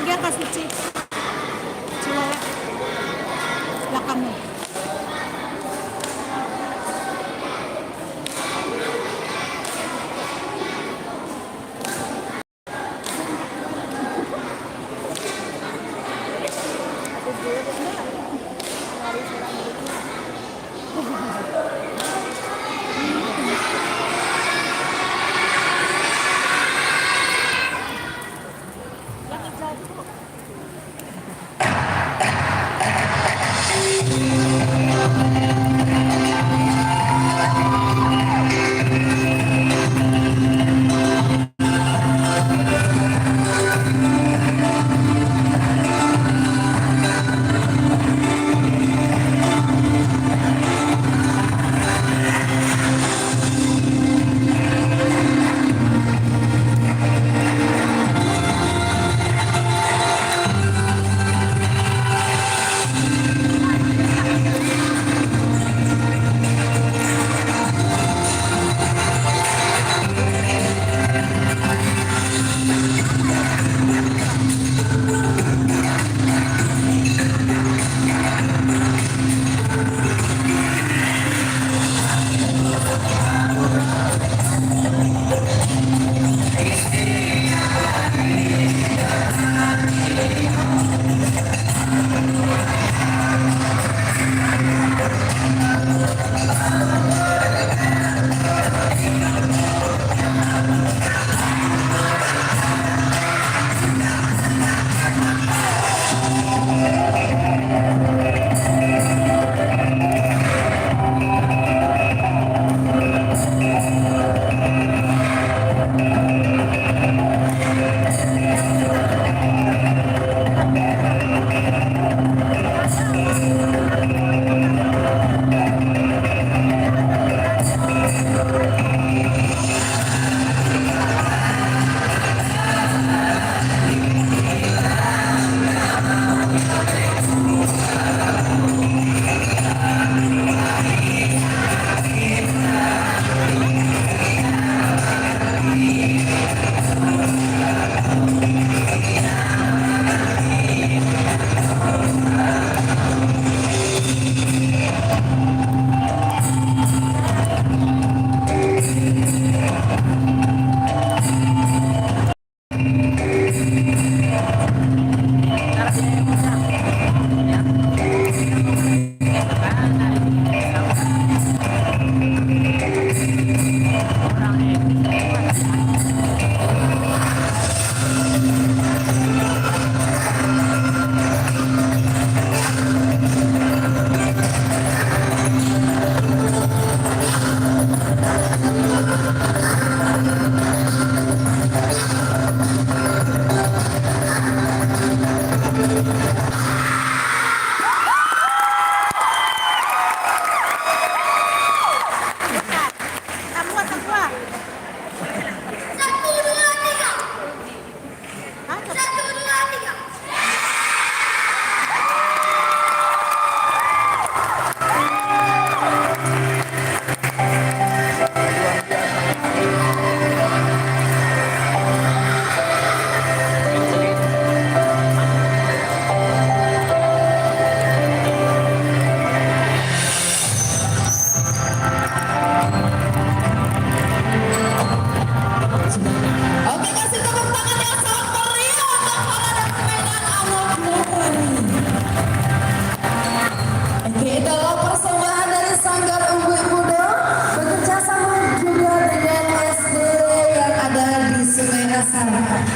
Dia kasih coba belakangmu.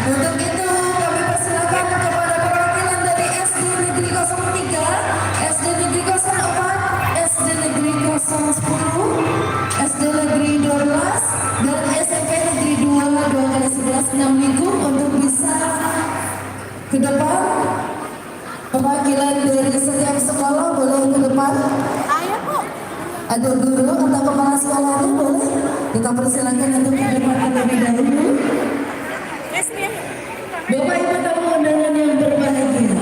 Untuk itu kami persilakan Ada guru atau kepala sekolahnya boleh kita persilakan untuk ke depan terlebih dahulu. Bapak Ibu tamu undangan yang berbahagia,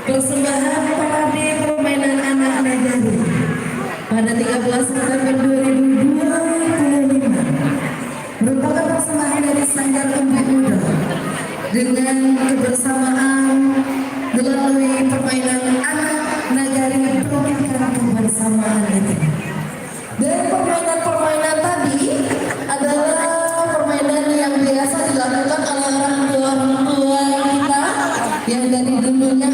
persembahan parade permainan anak negari pada 13 November 2025 merupakan persembahan dari Sanggar Umbik Muda dengan kebersamaan melalui permainan anak nagari berikan kebersamaan itu. Dan permainan-permainan tadi adalah permainan yang biasa dilakukan oleh orang tua kita yang dari dulunya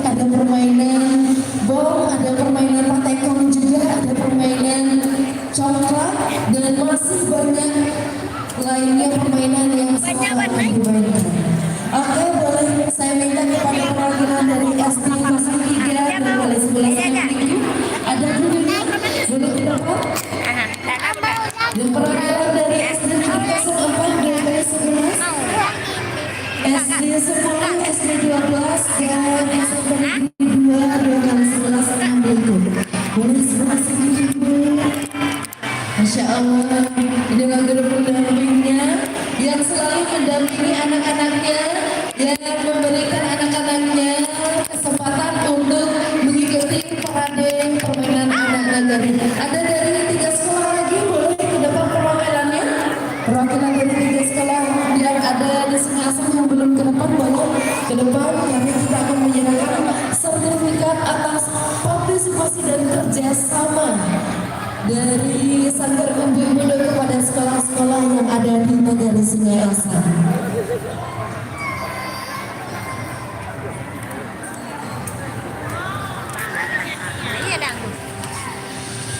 ada permainan bom, ada permainan patekong juga, ada permainan congklak dan masih banyak lainnya permainan yang sangat dimainkan. Oke, boleh saya minta kepada perwakilan dari SD 03 dan boleh sebelah sana ada gurunya boleh ke depan. Dan perwakilan dari SD 04 dan dari 11, SD 10, SD 12 dan SMP 2 kali 11 sama itu. Boleh sebelah sini ibu. Masya Allah, inilah guru pendampingnya yang selalu mendampingi anak-anaknya, yang memberikan anak-anaknya kesempatan untuk mengikuti parade permainan anak nagari. Ada dari 3 sekolah lagi, boleh ke depan perwakilannya. Perwakilan dari 3 sekolah yang ada di Singasem yang belum ke depan, boleh ke depan. Kami kita akan menyerahkan sertifikat atas partisipasi dan kerjasama dari Sanggar Umbik Muda kepada sekolah-sekolah yang ada di negara Singarasa.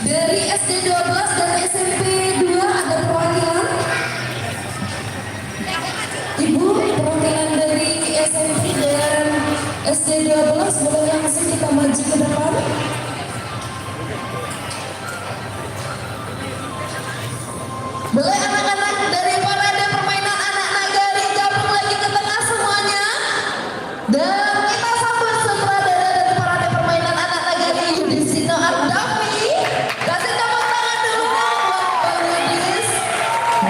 Dari SD 12 dan SMP 2 ada perwakilan. Ibu, perwakilan dari SMP dan SD 12 boleh langsung kita maju ke depan. Boleh anak-anak dari parade permainan anak nagari gabung lagi ke tengah semuanya. Dan kita sambut sutradara dari parade permainan anak nagari Yudhisino Ardafi. Kasih tepuk tangan dulu buat Bang Yudhis.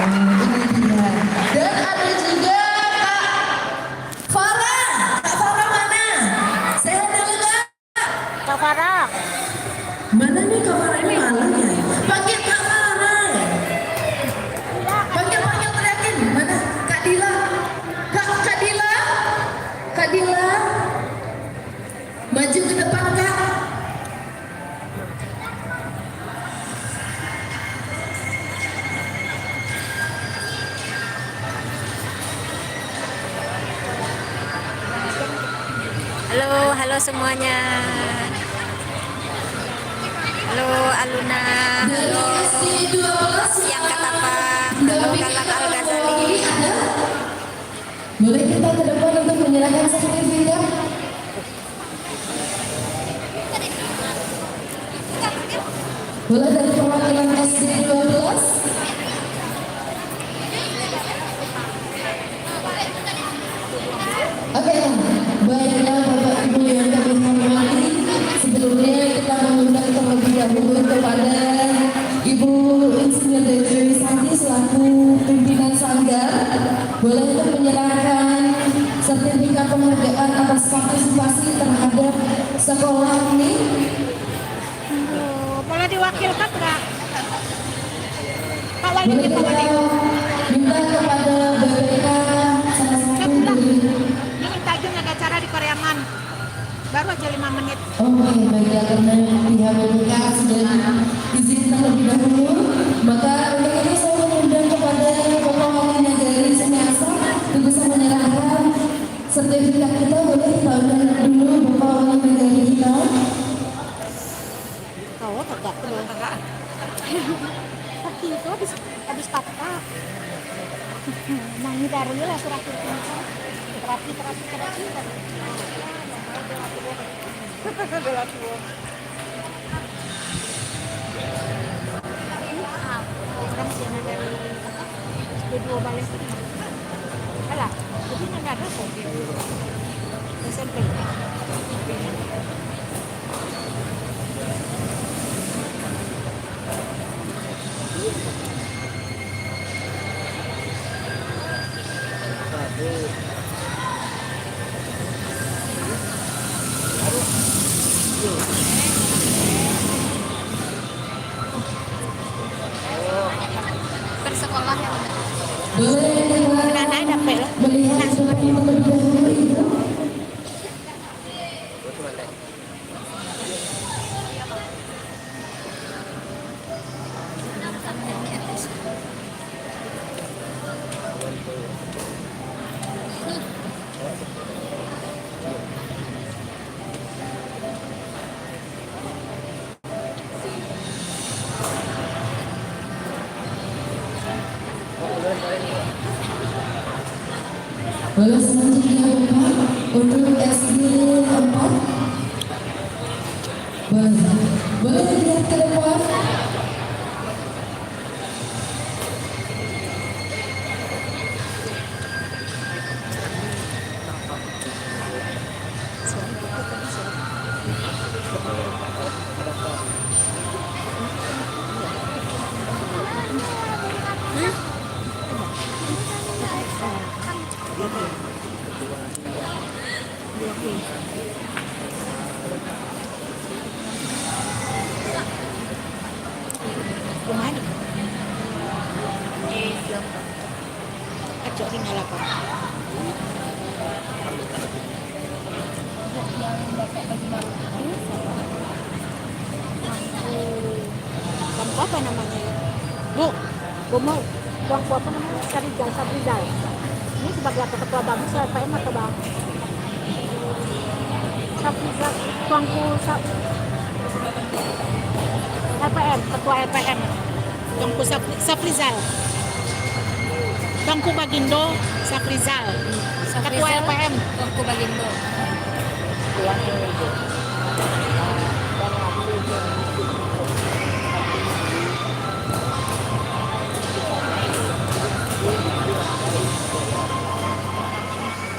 Ini dia. Dan ada juga Kak Farah. Kak Farah mana? Sehat dulu Kak? Kak Farah. Mana nih Kak Farah ini malangnya? Panggil Kak Farah. Panggil teriakin. Mana? Kak Dila. Kak Dila. Kak Dila. Maju ke depan Kak. Halo semuanya. Halo Aluna. Halo Siang Katapang. Halo Kalak Al Ghazali. Boleh kita ke depan untuk menyerahkan sertifikat? Boleh dari perwakilan SD 12? Oke, baiklah Bapak Ibu yang kami hormati, sebelumnya kita mengundang terlebih dahulu kepada Ibu Insinyur Dewi Santi selaku pimpinan Sanggar, boleh untuk menyerahkan sertifikat penghargaan atas partisipasi terhadap sekolah ini. Boleh diwakilkan nggak? Pak Wali Boleh kita kita minta kepada BPK salah satu dari. Ini tajam ada acara di Koreaman. Baru aja 5 menit. Oke, baiklah karena pihak BPK sudah izin terlebih dahulu, maka untuk itu saya mengundang kepada Bapak Wali Nagari Singarasa untuk bisa menyerahkan sertifikat kita. Boleh kita undang dulu Bapak Wali Nagari kita. Kau kagak perlu kakak. Tapi itu habis kata. Mangi dari lah surat itu. Terapi. Program sih dari dua balik. Alah, jadi nggak ada kok dia. SMP. Boleh selanjutnya Bapak untuk SD 4. Boleh dilihat ke depan. Kumain. Kacau tinggal apa? Bangku apa namanya ya? Bu mau bangku apa namanya? Sabrizal. Ini sebagai apa ketua bangku LPM atau bang? Sabrizal, bangku LPM, ketua LPM. Bangku Sabrizal. Bangku Bagindo Sabrizal. Ketua LPM. Bangku Bagindo.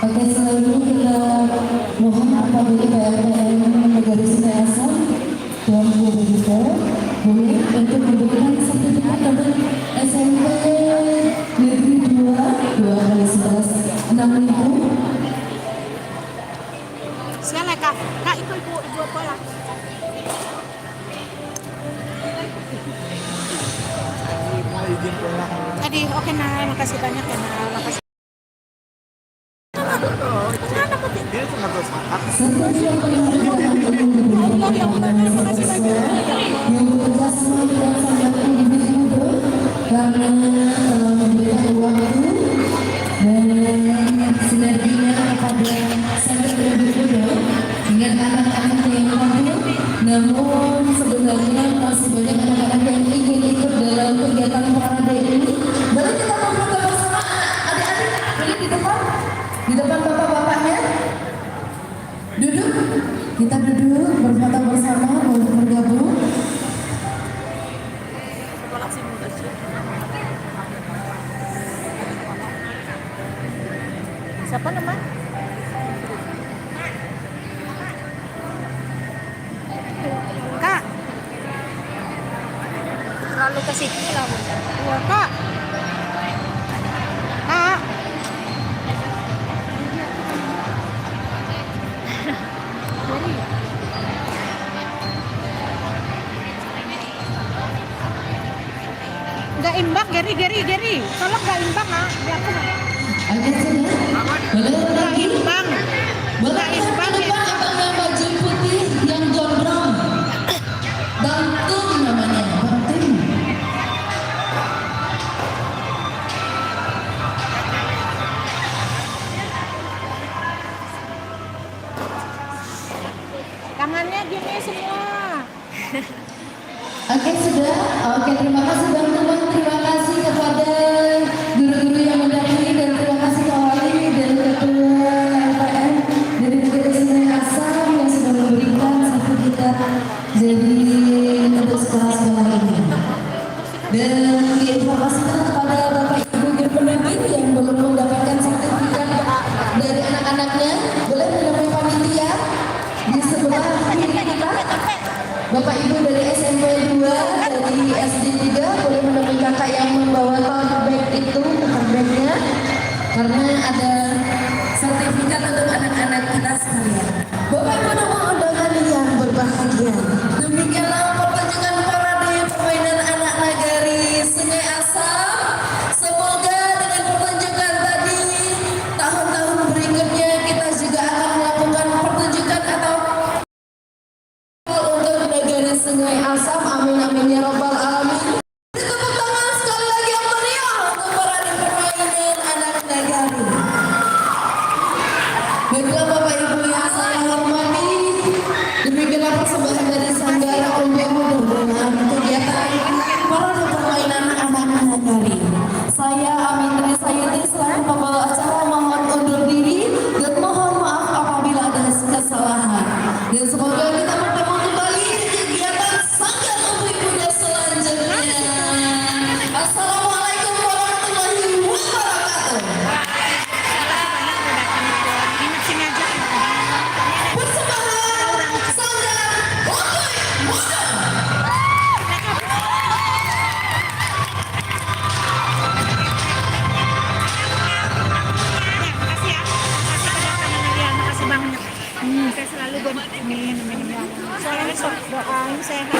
Oke, selanjutnya kita mohon apabila PLPM Negari Sungai Asam Tuan Guru Buko boleh untuk memberikan sertifikat untuk SMP Negeri 2 2x11 6.000. Siapa kak? Kak itu ibu apa lah? Tadi oke nah, makasih banyak ya nah, makasih. Serta yang penghargaan yang bekerja sama dengan sangat individu karena telah memberikan waktu dan sinerginya kepada sangat individu dengan anak-anak yang hadir. Namun sebenarnya masih banyak anak-anak yang ingin ikut dalam kegiatan parade ini. Boleh kita membuka bersama adik-adik boleh di depan bapak-bapaknya. Duduk, kita duduk berfoto bersama untuk bergabung. Siapa nama? Kak. Terlalu ke situ lah, Bunda. Iya, Kak. Kak. Geri. Nggak imbang, Geri. Tolong nggak imbang, ah. Biar aku nggak. Ada sudah? Boleh Nggak lagi? imbang. Boleh Nggak imbang, depan ya. abang yang baju putih yang gondrong. Bantung namanya, Bantung. Tangannya gini semua. Oke sudah, oke terima kasih Bang. Terima kasih kepada guru-guru yang mendahului dan terima kasih Kak Wali dan Ketua LPM dari Negeri Sungai Asam yang sudah memberikan sertifikat jadi untuk sekolah-sekolah ini. Dan diinformasikan kepada Bapak Ibu guru pendidik yang belum mendapatkan sertifikat dari anak-anaknya boleh menemui panitia di sebelah kiri kita. Bapak Ibu dari SMP 2, dari SD 3 boleh menemui kakak yang membawa tote bag itu, tote bagnya, karena ada sertifikat untuk anak-anak kita sekalian. Bapak Ibu dan undangan yang berbahagia, demikianlah pertunjukan parade permainan anak nagari Sungai Asam. Semoga dengan pertunjukan tadi tahun-tahun berikutnya kita juga akan melakukan pertunjukan atau damai asam. Amin amin ya rabbal alamin. Tepuk tangan sekali lagi yang meriah untuk parade permainan anak negari. Baiklah Bapak Ibu yang saya hormati, demikianlah persembahan dari Sanggara Umbi Muda dengan kegiatan parade permainan anak negari. Saya Amin Tri Sayati selaku pembawa acara mohon undur diri dan mohon maaf apabila ada kesalahan. Dan semoga kita bertemu kembali di kegiatan Sanggara Umbi Muda selanjutnya. Assalamualaikum warahmatullahi wabarakatuh. Persembahan Sanggara Umbi Muda. Saya selalu doain, soalnya besok doain sehat.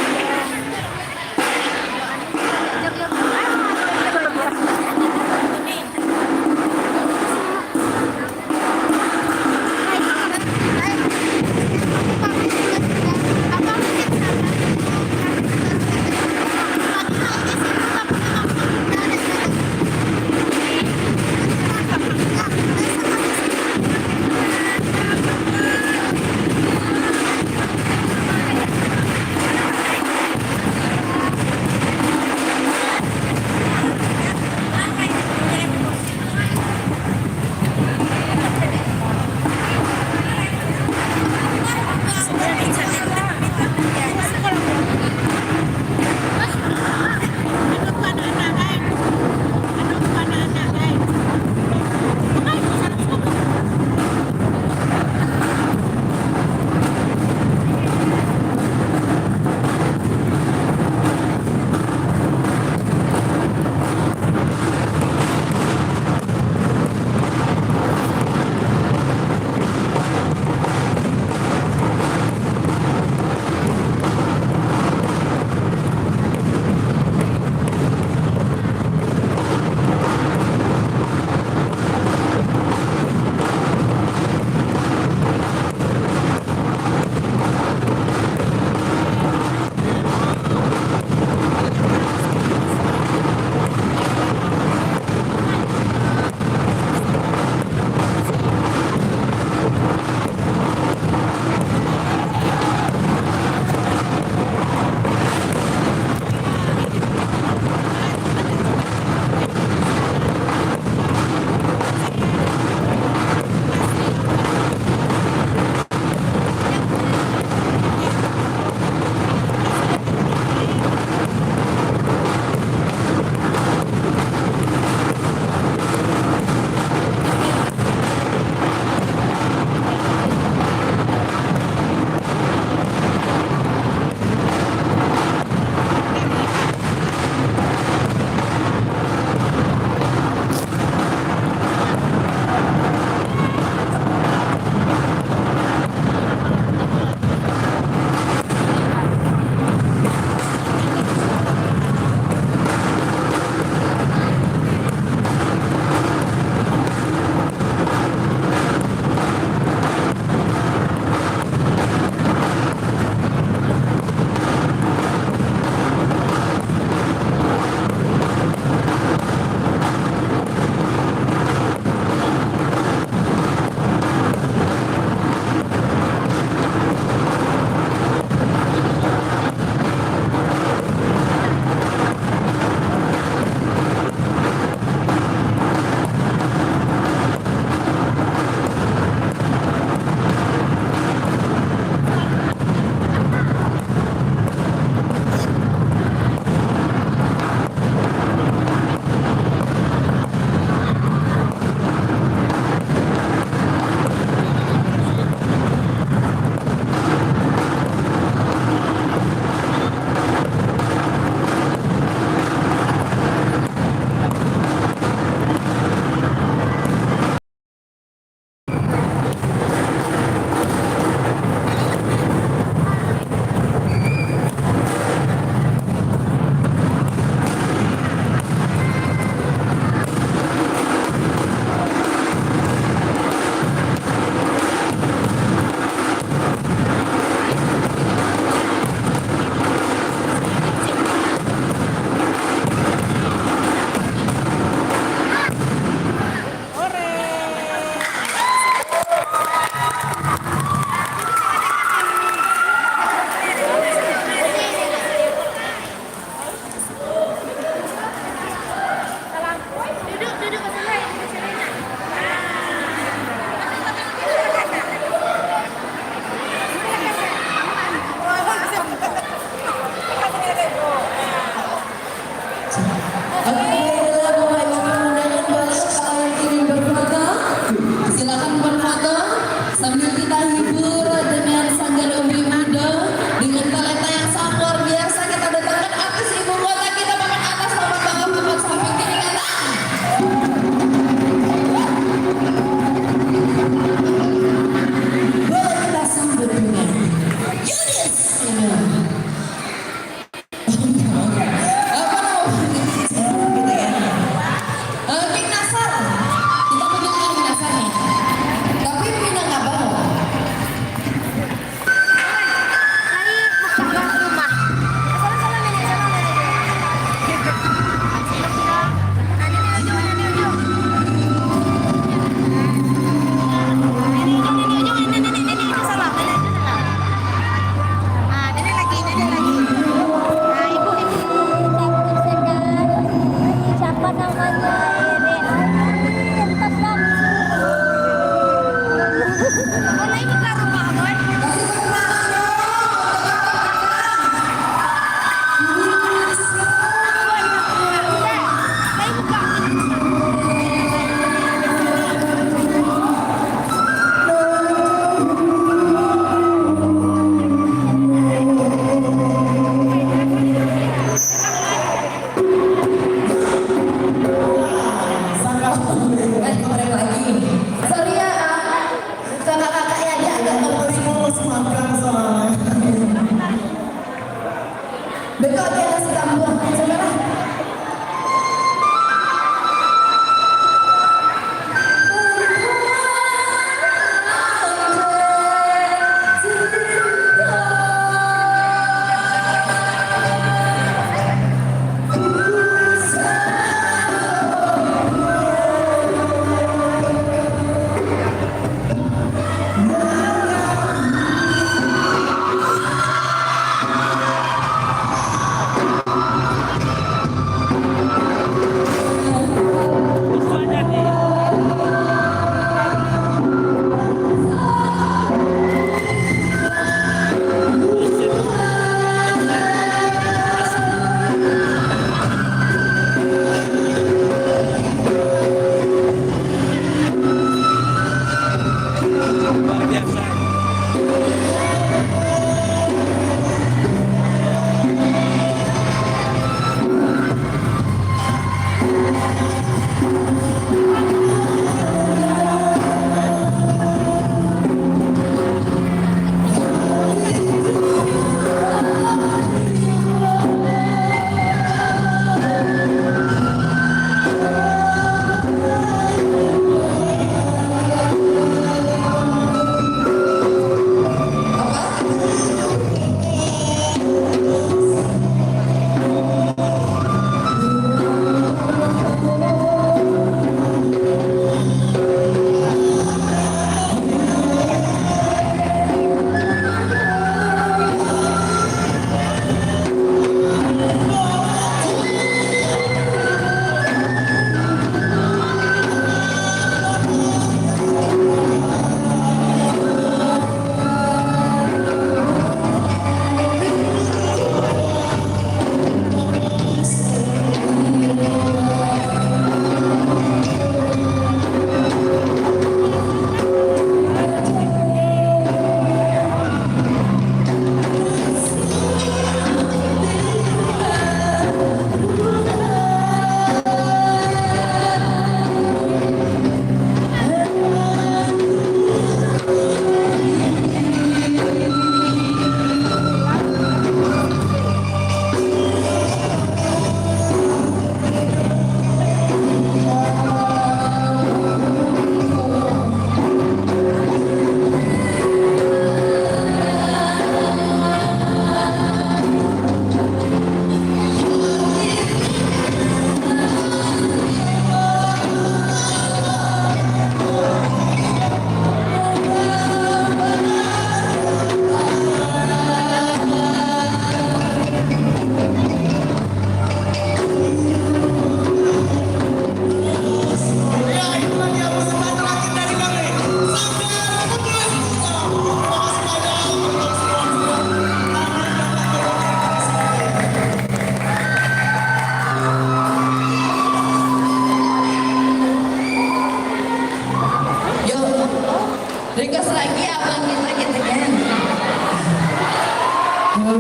Nah,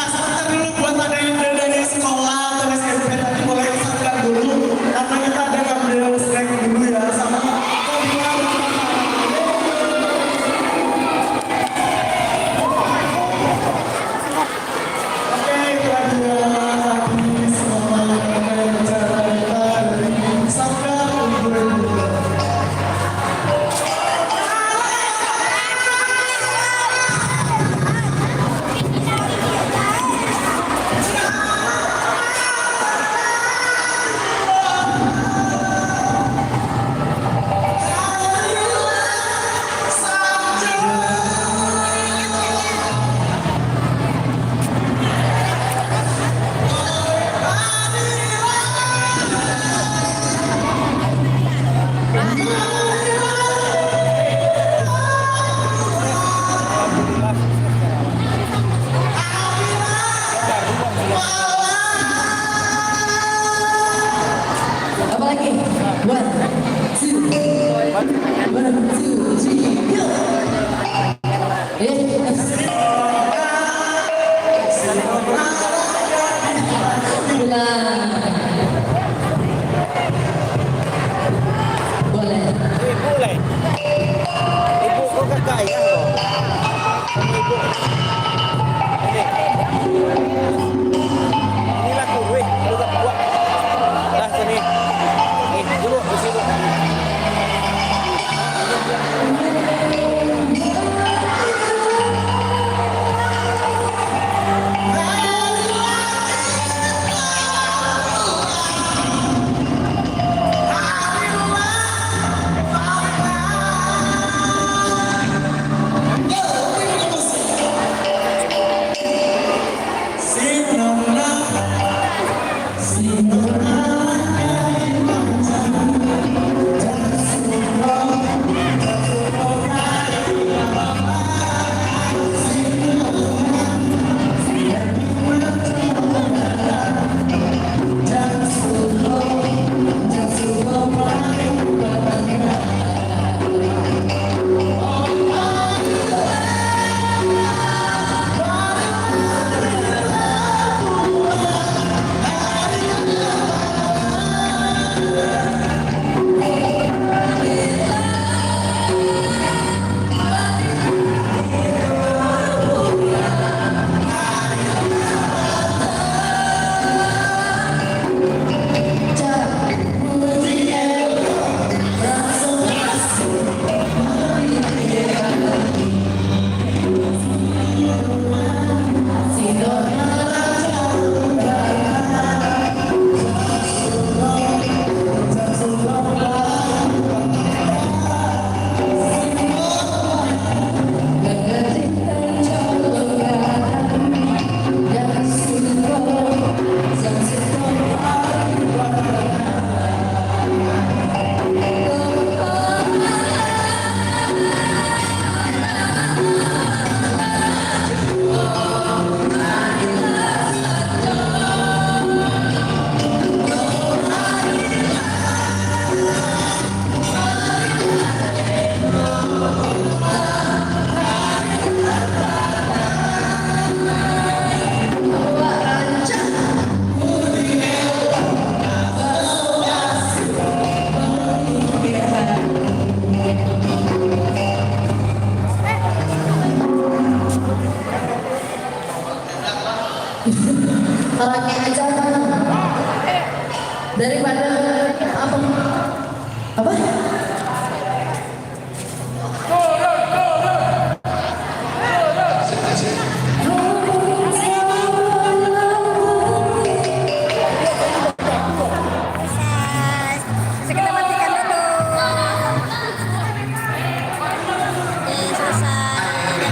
sebentar dulu buat ada yang dari sekolah atau SMP tadi boleh usahakan dulu karena kita ada ngambil snack dulu ya sama Oke, itu aja tadi semua acara kita dari Sabda Unggul. Apa lagi? One, two, three, go. Pulang. Boleh. Boleh. Ibu kau kakak ya loh. Sama ibu. Inilah kue, lu tak buat. Dah sini. Ini dulu di situ. Orangnya aja daripada apa?